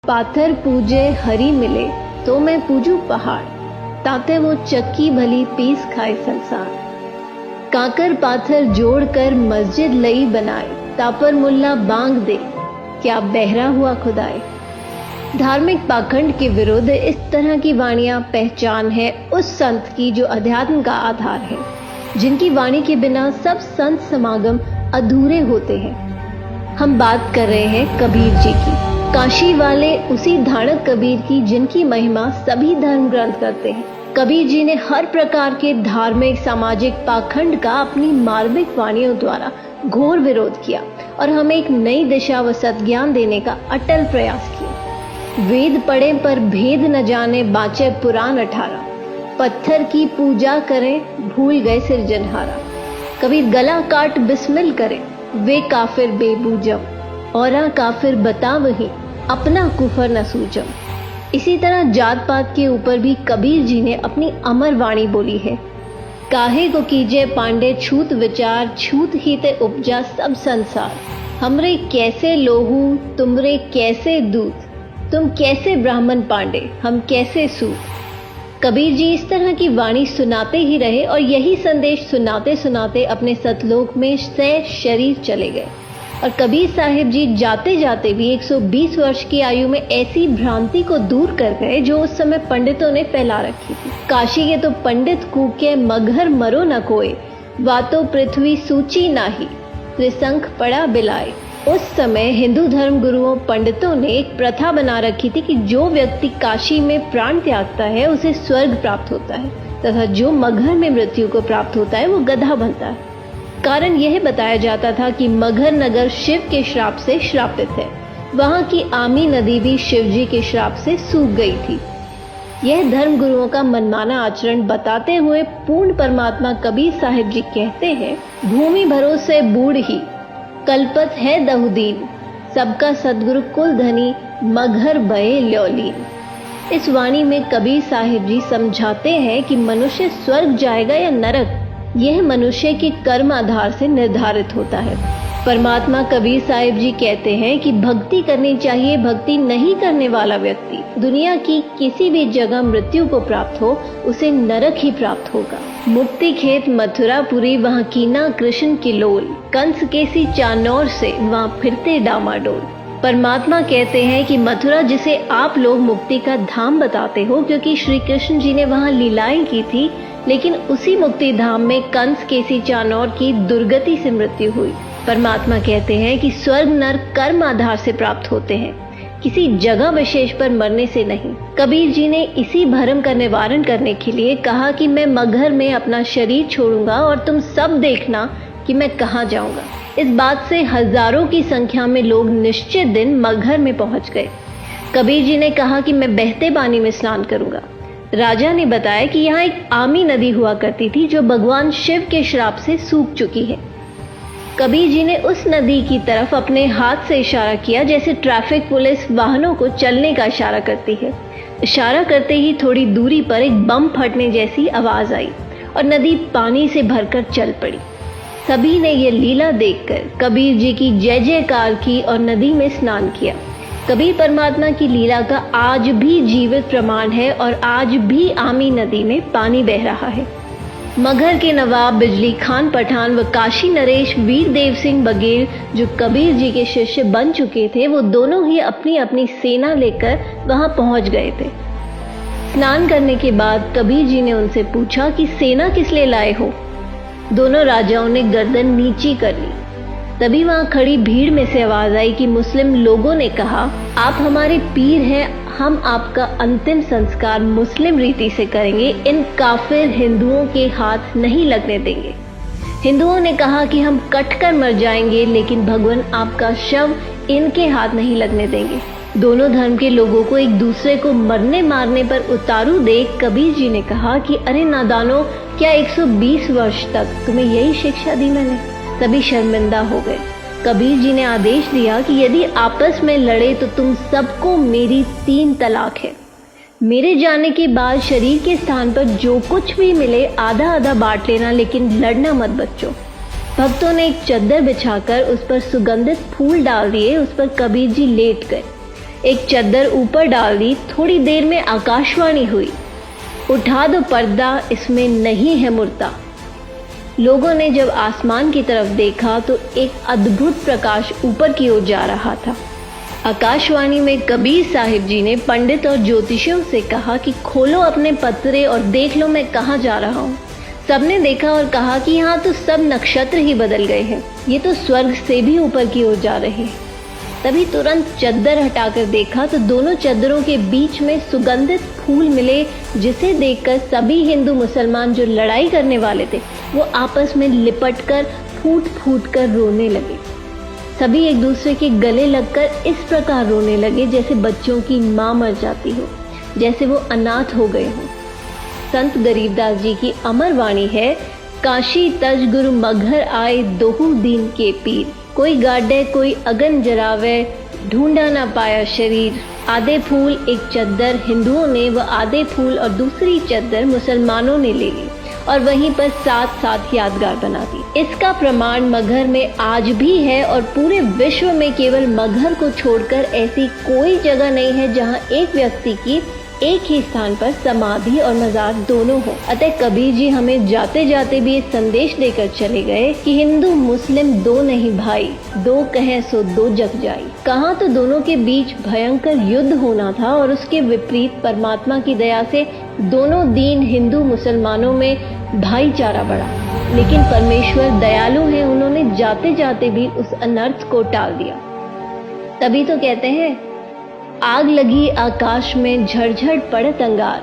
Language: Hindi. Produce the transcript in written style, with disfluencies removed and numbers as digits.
पाथर पूजे हरी मिले तो मैं पूजू पहाड़, ताते वो चक्की भली पीस खाए संसार। काकर पाथर जोड़कर मस्जिद लई बनाए, तापर मुल्ला बांग दे क्या बहरा हुआ खुदाए। धार्मिक पाखंड के विरुद्ध इस तरह की वाणियां पहचान है उस संत की जो अध्यात्म का आधार है, जिनकी वाणी के बिना सब संत समागम अधूरे होते हैं। हम बात कर रहे हैं कबीर जी की, काशी वाले उसी धाड़क कबीर की जिनकी महिमा सभी धर्म ग्रंथ करते हैं। कबीर जी ने हर प्रकार के धार्मिक सामाजिक पाखंड का अपनी मार्मिक वाणियों द्वारा घोर विरोध किया और हमें एक नई दिशा व सद्ज्ञान देने का अटल प्रयास किया। वेद पढ़े पर भेद न जाने, बाँचे पुराण 18, पत्थर की पूजा करें भूल गए सिरजनहारा। कबीर गला काट बिस्मिल करें, वे काफिर बेबूजम, औरा काफिर बता वही अपना कुफर न सूजम। इसी तरह जात पात के ऊपर भी कबीर जी ने अपनी अमर वाणी बोली है। काहे को कीजे पांडे छूत विचार, छूत ही ते उपजा सब संसार। हमरे कैसे लोहू तुमरे कैसे दूत, तुम कैसे ब्राह्मण पांडे हम कैसे सूत। कबीर जी इस तरह की वाणी सुनाते ही रहे और यही संदेश सुनाते सुनाते अपने सतलोक में से शरीर चले गए। और कबीर साहिब जी जाते जाते भी 120 वर्ष की आयु में ऐसी भ्रांति को दूर कर गए जो उस समय पंडितों ने फैला रखी थी। काशी के तो पंडित कूके मगर मरो न कोई, वातो पृथ्वी सूची नाही, त्रिशंख पड़ा बिलाए। उस समय हिंदू धर्म गुरुओं पंडितों ने एक प्रथा बना रखी थी कि जो व्यक्ति काशी में प्राण त्यागता है उसे स्वर्ग प्राप्त होता है, तथा जो मगहर में मृत्यु को प्राप्त होता है वो गधा बनता है। कारण यह बताया जाता था कि मगहर नगर शिव के श्राप से श्रापित है। वहां की आमी नदी भी शिव जी के श्राप से सूख गई थी। यह धर्म गुरुओं का मनमाना आचरण बताते हुए पूर्ण परमात्मा कबीर साहिब जी कहते हैं, भूमि भरोसे बूढ़ ही कल्पत है दहुदीन, सबका सदगुरु कुल धनी मगहर बये ल्योलीन। इस वाणी में कबीर साहिब जी समझाते हैं कि मनुष्य स्वर्ग जाएगा या नरक, यह मनुष्य के कर्म आधार से निर्धारित होता है। परमात्मा कबीर साहिब जी कहते हैं कि भक्ति करनी चाहिए, भक्ति नहीं करने वाला व्यक्ति दुनिया की किसी भी जगह मृत्यु को प्राप्त हो उसे नरक ही प्राप्त होगा। मुक्ति खेत मथुरापुरी, वहाँ कीना कृष्ण की लोल, कंस केसी चानौर से वहाँ फिरते डामाडोल। परमात्मा कहते हैं कि मथुरा जिसे आप लोग मुक्ति का धाम बताते हो, क्योंकि श्री कृष्ण जी ने वहाँ लीलाएं की थी, लेकिन उसी मुक्ति धाम में कंस केसी चानौर की दुर्गति से मृत्यु हुई। परमात्मा कहते हैं कि स्वर्ग नरक कर्म आधार से प्राप्त होते हैं, किसी जगह विशेष पर मरने से नहीं। कबीर जी ने इसी भ्रम का निवारण करने के लिए कहा कि मैं मगहर में अपना शरीर छोड़ूंगा और तुम सब देखना कि मैं कहाँ जाऊंगा। इस बात से हजारों की संख्या में लोग निश्चित दिन मगहर में पहुंच गए। कबीर जी ने कहा कि मैं बहते पानी में स्नान करूंगा। राजा ने बताया कि यहाँ एक आमी नदी हुआ करती थी जो भगवान शिव के श्राप से सूख चुकी है। कबीर जी ने उस नदी की तरफ अपने हाथ से इशारा किया, जैसे ट्रैफिक पुलिस वाहनों को चलने का इशारा करती है। इशारा करते ही थोड़ी दूरी पर एक बम फटने जैसी आवाज आई और नदी पानी से भरकर चल पड़ी। सभी ने ये लीला देखकर कबीर जी की जय जयकार की और नदी में स्नान किया। कबीर परमात्मा की लीला का आज भी जीवित प्रमाण है और आज भी आमी नदी में पानी बह रहा है। मगहर के नवाब बिजली खान पठान व काशी नरेश वीर देव सिंह बघेल जो कबीर जी के शिष्य बन चुके थे, वो दोनों ही अपनी अपनी सेना लेकर वहां पहुंच गए थे। स्नान करने के बाद कबीर जी ने उनसे पूछा कि सेना किस लिए लाए हो। दोनों राजाओं ने गर्दन नीची कर ली। तभी वहां खड़ी भीड़ में से आवाज आई कि मुस्लिम लोगों ने कहा, आप हमारे पीर हैं, हम आपका अंतिम संस्कार मुस्लिम रीति से करेंगे, इन काफिर हिंदुओं के हाथ नहीं लगने देंगे। हिंदुओं ने कहा कि हम कटकर मर जाएंगे, लेकिन भगवान आपका शव इनके हाथ नहीं लगने देंगे। दोनों धर्म के लोगों को एक दूसरे को मरने मारने पर उतारू देख कबीर जी ने कहा कि अरे नादानो, क्या 120 वर्ष तक तुम्हें यही शिक्षा दी मैंने। सभी शर्मिंदा हो गए। कबीर जी ने आदेश दिया कि यदि आपस में लड़े तो तुम सबको मेरी 3 तलाक है। मेरे जाने के बाद शरीर के स्थान पर जो कुछ भी मिले आधा आधा बांट लेना, लेकिन लड़ना मत बच्चों। भक्तों ने एक चद्दर बिछाकर उस पर सुगंधित फूल डाल दिए। उस पर कबीर जी लेट गए। एक चद्दर ऊपर डाल दी, थोड़ी देर में आकाशवाणी हुई, उठा दो पर्दा, इसमें नहीं है मुर्दा। लोगों ने जब आसमान की तरफ देखा तो एक अद्भुत प्रकाश ऊपर की ओर जा रहा था। आकाशवाणी में कबीर साहिब जी ने पंडित और ज्योतिषियों से कहा कि खोलो अपने पत्रे और देख लो मैं कहाँ जा रहा हूँ। सबने देखा और कहा कि यहाँ तो सब नक्षत्र ही बदल गए हैं, ये तो स्वर्ग से भी ऊपर की ओर जा रहे हैं। तभी तुरंत चद्दर हटाकर देखा तो दोनों चद्दरों के बीच में सुगंधित फूल मिले, जिसे देखकर सभी हिंदू मुसलमान जो लड़ाई करने वाले थे वो आपस में लिपटकर फूट फूट कर रोने लगे। सभी एक दूसरे के गले लगकर इस प्रकार रोने लगे जैसे बच्चों की माँ मर जाती हो, जैसे वो अनाथ हो गए हों। संत गरीबदास जी की अमर वाणी है, काशी तज गुरु मघर आए दोहू दीन के पीर, कोई गाडे कोई अगन जरावे, ढूंढा ना पाया शरीर। आधे फूल एक चद्दर हिंदुओं ने व आधे फूल और दूसरी चद्दर मुसलमानों ने ले ली और वहीं पर साथ साथ यादगार बना दी। इसका प्रमाण मगहर में आज भी है और पूरे विश्व में केवल मगहर को छोड़कर ऐसी कोई जगह नहीं है जहां एक व्यक्ति की एक ही स्थान पर समाधि और मजार दोनों हो। अतः कबीर जी हमें जाते जाते भी ये संदेश देकर चले गए कि हिंदू मुस्लिम दो नहीं भाई, दो कहें सो दो जग जाई। कहा तो दोनों के बीच भयंकर युद्ध होना था और उसके विपरीत परमात्मा की दया से दोनों दीन हिंदू मुसलमानों में भाईचारा बढ़ा। लेकिन परमेश्वर दयालु है, उन्होंने जाते जाते भी उस अनर्थ को टाल दिया। तभी तो कहते हैं, आग लगी आकाश में झड़झड़ पड़त अंगार,